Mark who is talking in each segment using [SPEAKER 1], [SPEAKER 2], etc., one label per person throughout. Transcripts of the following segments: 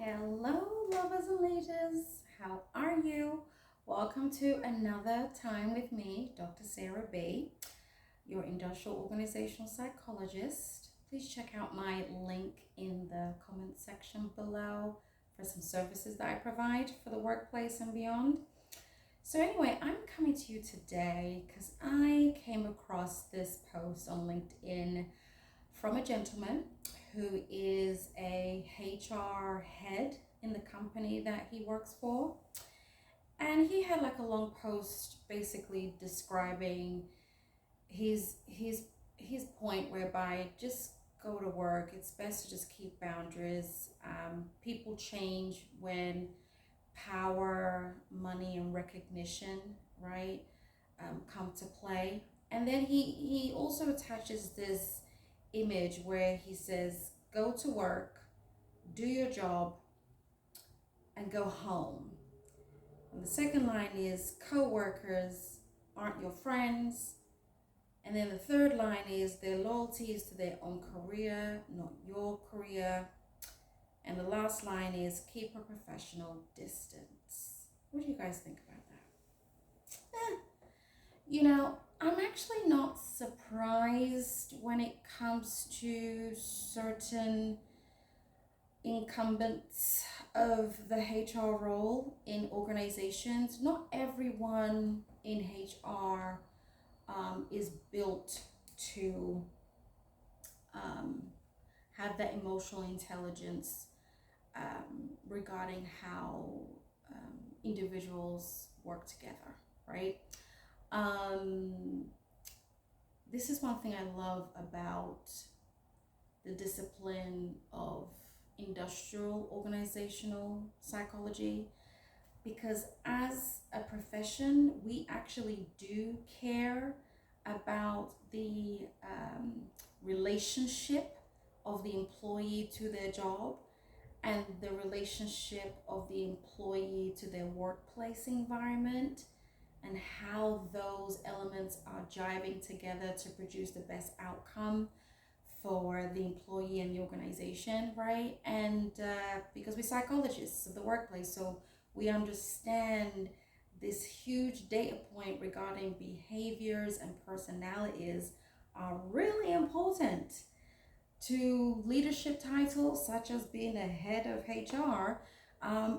[SPEAKER 1] Hello, lovers and leaders. How are you? Welcome to another time with me, Dr. Sarah B., your industrial organizational psychologist. Please check out my link in the comment section below for some services that I provide for the workplace and beyond. So anyway, I'm coming to you today because I came across this post on LinkedIn from a gentleman who is a HR head in the company that he works for. And he had like a long post basically describing his point whereby just go to work. It's best to just keep boundaries. People change when power, money, and recognition, right, come to play. And then he also attaches this image where he says, go to work, do your job, and go home. And the second line is co-workers aren't your friends. And then the third line is their loyalty is to their own career, not your career. And the last line is keep a professional distance. What do you guys think about that? I'm actually not surprised when it comes to certain incumbents of the HR role in organizations. Not everyone in HR is built to have that emotional intelligence regarding how individuals work together, right? This is one thing I love about the discipline of industrial organizational psychology, because as a profession, we actually do care about the relationship of the employee to their job and the relationship of the employee to their workplace environment, and how those elements are jiving together to produce the best outcome for the employee and the organization, right? And because we're psychologists of the workplace, so we understand this huge data point regarding behaviors and personalities are really important to leadership titles such as being a head of HR,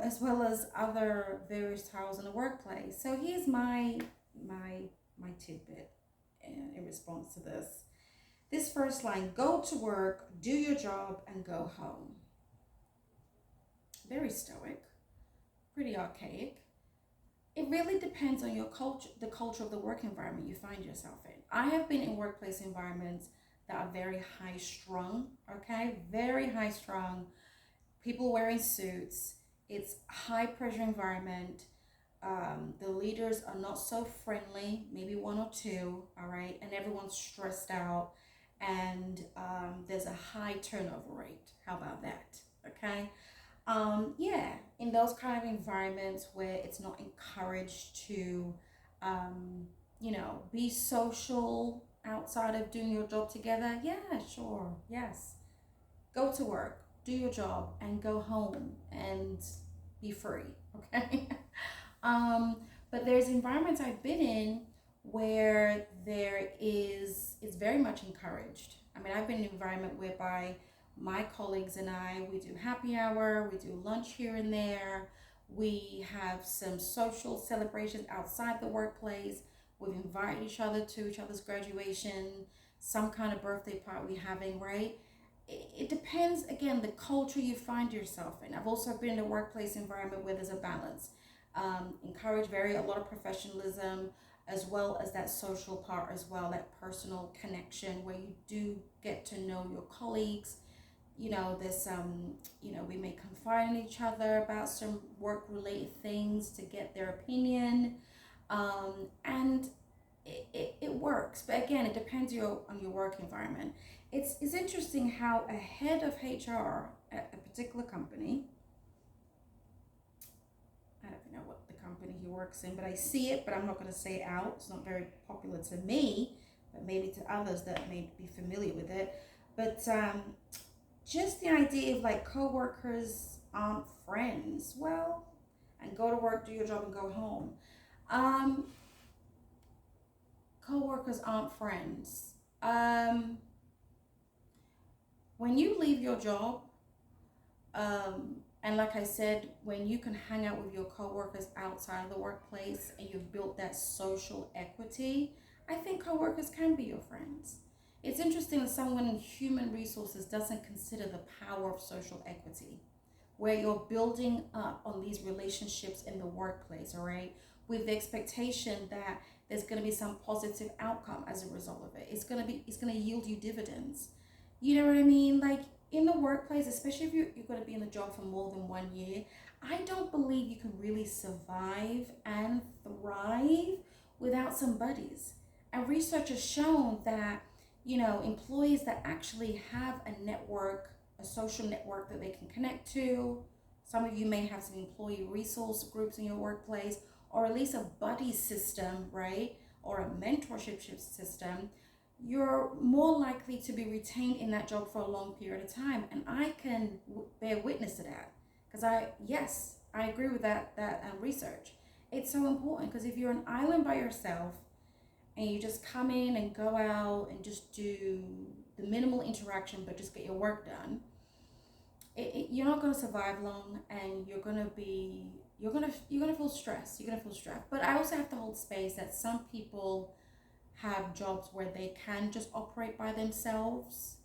[SPEAKER 1] as well as other various titles in the workplace. So here's my tidbit in response to this. This first line: go to work, do your job, and go home. Very stoic, pretty archaic. It really depends on your culture, the culture of the work environment you find yourself in. I have been in workplace environments that are very high strung, okay? Very high strung. People wearing suits. It's high pressure environment. The leaders are not so friendly, maybe one or two, all right? And everyone's stressed out, and there's a high turnover rate. How about that? Okay. In those kind of environments where it's not encouraged to, be social outside of doing your job together. Yeah, sure. Yes. Go to work, do your job, and go home and be free. Okay. But there's environments I've been in where it's very much encouraged. I mean, I've been in an environment whereby my colleagues and I, we do happy hour, we do lunch here and there, we have some social celebrations outside the workplace, we've invited each other to each other's graduation, some kind of birthday party we're having, right? It depends, again, the culture you find yourself in. I've also been in a workplace environment where there's a balance. Encourage a lot of professionalism, as well as that social part as well, that personal connection where you do get to know your colleagues. There's we may confide in each other about some work related things to get their opinion, and it works. But again, it depends on your work environment. It's interesting how a head of HR at a particular company, I don't know what the company he works in, but I see it, but I'm not going to say it out. It's not very popular to me, but maybe to others that may be familiar with it. But just the idea of like co-workers aren't friends. Well, and go to work, do your job, and go home. Um, Co-workers aren't friends. Um, when you leave your job, and like I said, when you can hang out with your coworkers outside of the workplace and you've built that social equity, I think coworkers can be your friends. It's interesting that someone in human resources doesn't consider the power of social equity, where you're building up on these relationships in the workplace, all right, with the expectation that there's going to be some positive outcome as a result of it. It's going to yield you dividends. You know what I mean? Like in the workplace, especially if you're going to be in the job for more than 1 year, I don't believe you can really survive and thrive without some buddies. And research has shown that, employees that actually have a network, a social network that they can connect to. Some of you may have some employee resource groups in your workplace, or at least a buddy system, right? Or a mentorship system. You're more likely to be retained in that job for a long period of time. And I can bear witness to that because I agree with that research. It's so important because if you're an island by yourself and you just come in and go out and just do the minimal interaction but just get your work done, you're not going to survive long, and you're gonna feel stressed. But I also have to hold space that some people have jobs where they can just operate by themselves,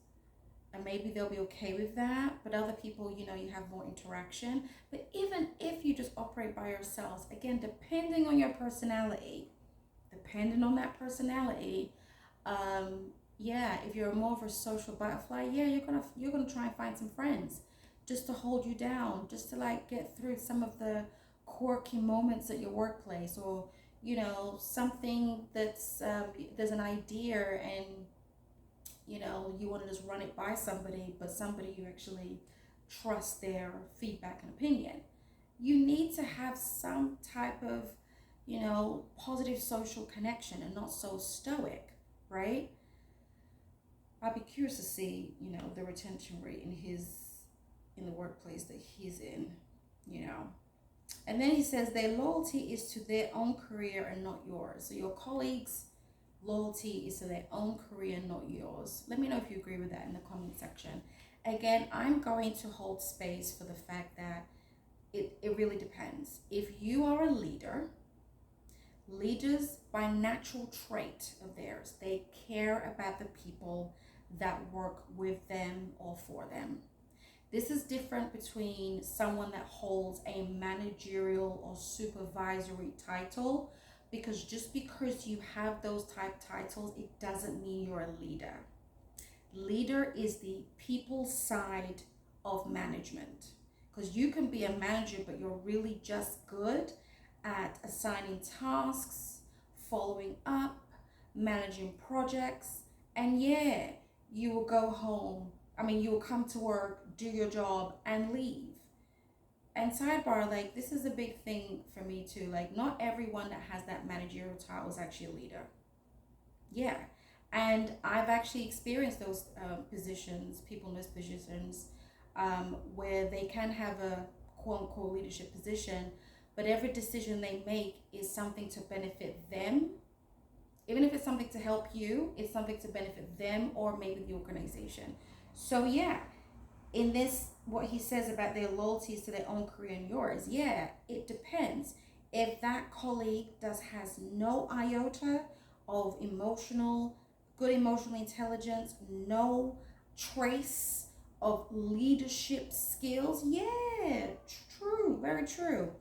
[SPEAKER 1] and maybe they'll be okay with that. But other people, you have more interaction. But even if you just operate by yourselves, again, depending on your personality, yeah, if you're more of a social butterfly, yeah, you're gonna try and find some friends just to hold you down, just to like get through some of the quirky moments at your workplace, or something that's there's an idea, and you want to just run it by somebody, but somebody you actually trust their feedback and opinion. You need to have some type of positive social connection and not so stoic, right? I'd be curious to see the retention rate in the workplace that he's in. you know and then he says their loyalty is to their own career and not yours. So your colleagues' loyalty is to their own career, not yours. Let me know if you agree with that in the comment section. Again, I'm going to hold space for the fact that it really depends. If you are a leader, leaders by natural trait of theirs, they care about the people that work with them or for them. This is different between someone that holds a managerial or supervisory title, because just because you have those type titles, it doesn't mean you're a leader. Leader is the people side of management, because you can be a manager, but you're really just good at assigning tasks, following up, managing projects, and yeah, you will go home. You will come to work, do your job, and leave. And sidebar, like, this is a big thing for me too. Like, not everyone that has that managerial title is actually a leader. Yeah. And I've actually experienced those positions, people in those positions, where they can have a quote unquote leadership position, but every decision they make is something to benefit them. Even if it's something to help you, it's something to benefit them or maybe the organization. So yeah, in this, what he says about their loyalties to their own career and yours, yeah, it depends. If that colleague has no iota of good emotional intelligence, no trace of leadership skills, yeah, true, very true.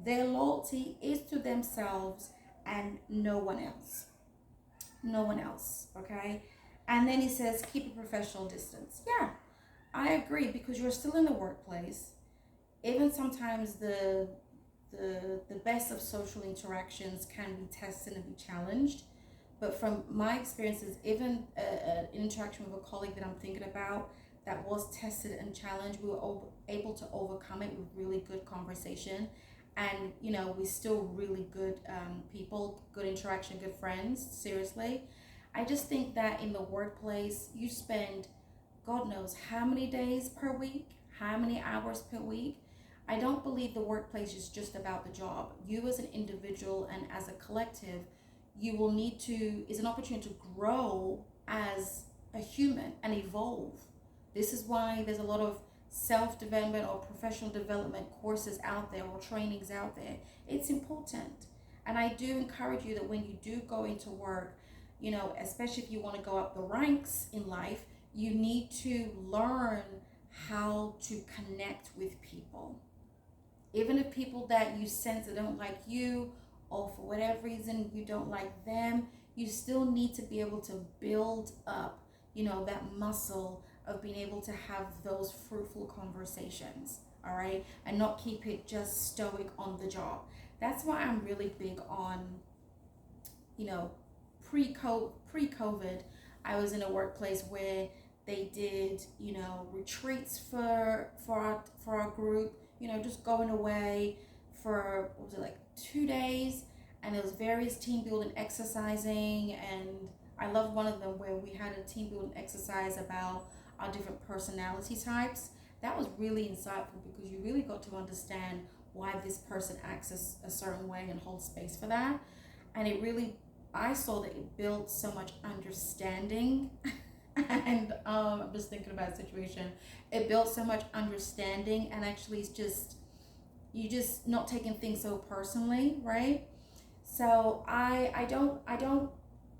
[SPEAKER 1] Their loyalty is to themselves and no one else. No one else, okay? And then he says, keep a professional distance. Yeah, I agree, because you're still in the workplace. Even sometimes the best of social interactions can be tested and be challenged. But from my experiences, even an interaction with a colleague that I'm thinking about that was tested and challenged, we were able to overcome it with really good conversation. And, we're still really good people, good interaction, good friends, seriously. I just think that in the workplace, you spend God knows how many days per week, how many hours per week. I don't believe the workplace is just about the job. You as an individual and as a collective, you will need to, is an opportunity to grow as a human and evolve. This is why there's a lot of self-development or professional development courses out there or trainings out there. It's important. And I do encourage you that when you do go into work, especially if you want to go up the ranks in life, you need to learn how to connect with people. Even if people that you sense that don't like you, or for whatever reason you don't like them, you still need to be able to build up, that muscle of being able to have those fruitful conversations, all right? And not keep it just stoic on the job. That's why I'm really big on, pre-COVID, I was in a workplace where they did, retreats for our group, just going away for, what was it, like 2 days, and there was various team building exercising, and I loved one of them where we had a team building exercise about our different personality types. That was really insightful because you really got to understand why this person acts a certain way and hold space for that. And it really, I saw that it built so much understanding. And I'm just thinking about a situation. It built so much understanding, and actually it's just, you just not taking things so personally, right? So I don't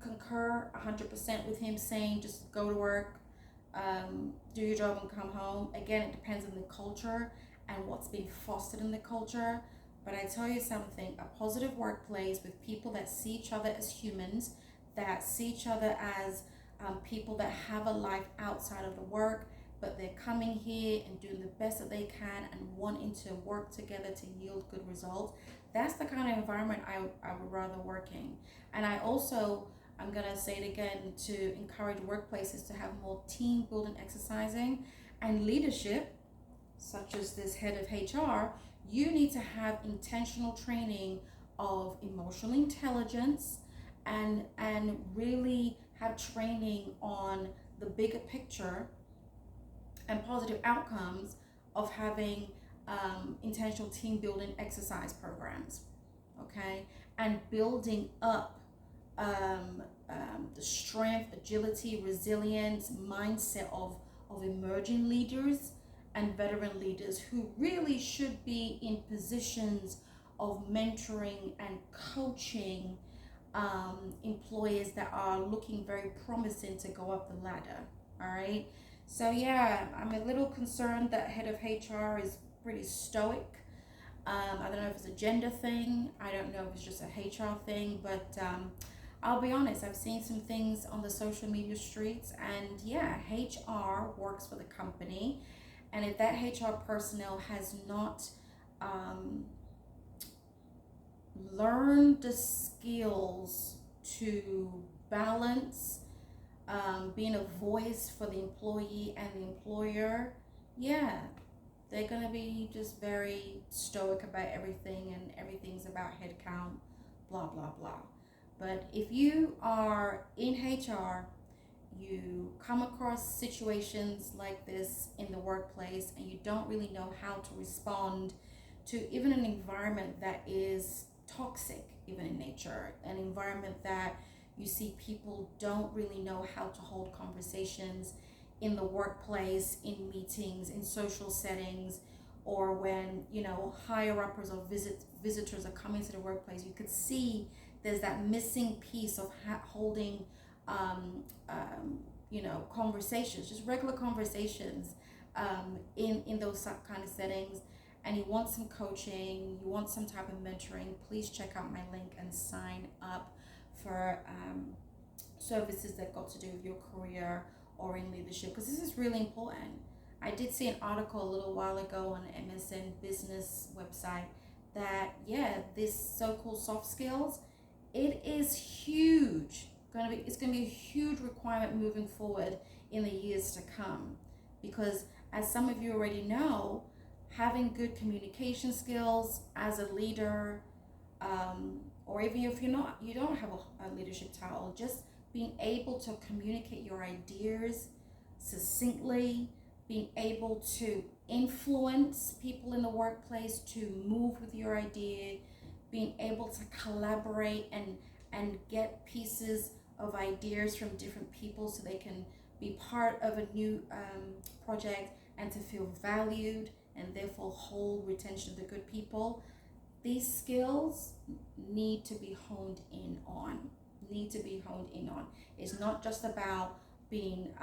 [SPEAKER 1] concur 100% with him saying just go to work, do your job and come home. Again, it depends on the culture and what's being fostered in the culture. But I tell you something, a positive workplace with people that see each other as humans, that see each other as people that have a life outside of the work, but they're coming here and doing the best that they can and wanting to work together to yield good results. That's the kind of environment I would rather work in. And I'm going to say it again, to encourage workplaces to have more team building exercising and leadership, such as this head of HR. You need to have intentional training of emotional intelligence, and really have training on the bigger picture and positive outcomes of having intentional team building exercise programs, okay? And building up the strength, agility, resilience, mindset of emerging leaders and veteran leaders who really should be in positions of mentoring and coaching employers that are looking very promising to go up the ladder. All right. So yeah, I'm a little concerned that head of HR is pretty stoic. I don't know if it's a gender thing. I don't know if it's just a HR thing, but I'll be honest, I've seen some things on the social media streets, and yeah, HR works for the company. And if that HR personnel has not learned the skills to balance being a voice for the employee and the employer, yeah, they're going to be just very stoic about everything, and everything's about headcount, blah, blah, blah. But if you are in HR, you come across situations like this in the workplace, and you don't really know how to respond to even an environment that is toxic, even in nature, an environment that you see people don't really know how to hold conversations in the workplace, in meetings, in social settings, or when higher uppers or visitors are coming to the workplace. You could see there's that missing piece of holding conversations, just regular conversations in those kind of settings. And you want some coaching, you want some type of mentoring, please check out my link and sign up for services that got to do with your career or in leadership, because this is really important. I did see an article a little while ago on MSN Business website that, yeah, this so-called soft skills, it is huge. It's going to be a huge requirement moving forward in the years to come, because as some of you already know, having good communication skills as a leader, or even if you don't have a leadership title, just being able to communicate your ideas succinctly, being able to influence people in the workplace to move with your idea, being able to collaborate and get pieces of ideas from different people so they can be part of a new project and to feel valued and therefore hold retention of the good people. These skills need to be honed in on. It's not just about being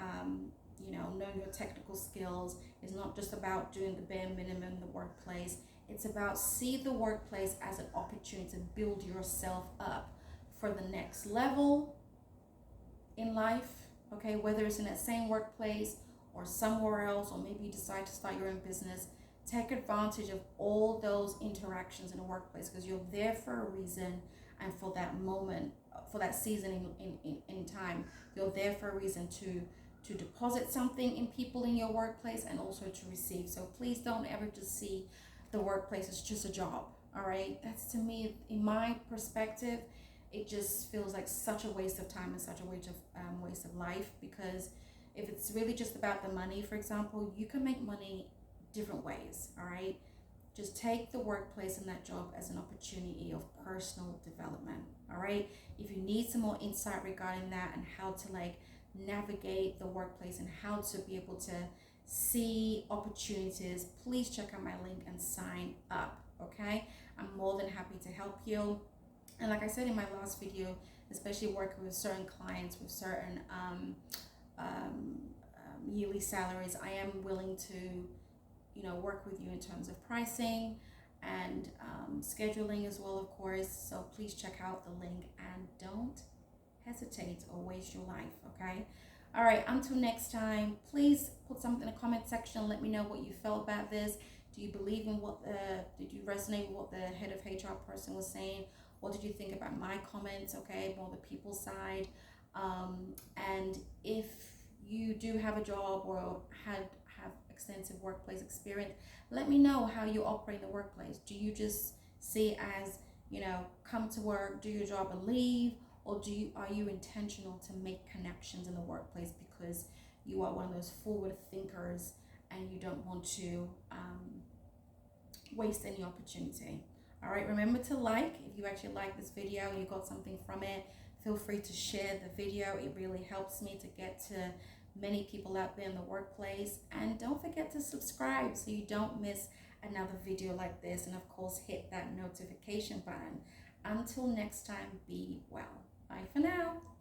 [SPEAKER 1] knowing your technical skills. It's not just about doing the bare minimum in the workplace. It's about see the workplace as an opportunity to build yourself up for the next level in life, okay? Whether it's in that same workplace or somewhere else, or maybe you decide to start your own business. Take advantage of all those interactions in the workplace because you're there for a reason and for that moment, for that season in time. You're there for a reason to deposit something in people in your workplace and also to receive. So please don't ever just see the workplace as just a job, all right? That's, to me, in my perspective, it just feels like such a waste of time and such a waste of life, because if it's really just about the money, for example, you can make money different ways, all right? Just take the workplace and that job as an opportunity of personal development, all right? If you need some more insight regarding that and how to navigate the workplace and how to be able to see opportunities, please check out my link and sign up, okay? I'm more than happy to help you. And like I said in my last video, especially working with certain clients with certain yearly salaries, I am willing to work with you in terms of pricing and scheduling as well, of course. So please check out the link and don't hesitate or waste your life, okay? All right, until next time, please put something in the comment section. Let me know what you felt about this. Do you believe in did you resonate with what the head of HR person was saying? What did you think about my comments, okay? More the people side. And if you do have a job or have extensive workplace experience, let me know how you operate in the workplace. Do you just see it as, come to work, do your job and leave? Or are you intentional to make connections in the workplace because you are one of those forward thinkers and you don't want to waste any opportunity? All right, remember to if you actually like this video and you got something from it, feel free to share the video. It really helps me to get to many people out there in the workplace. And don't forget to subscribe so you don't miss another video like this. And of course, hit that notification button. Until next time, be well. Bye for now.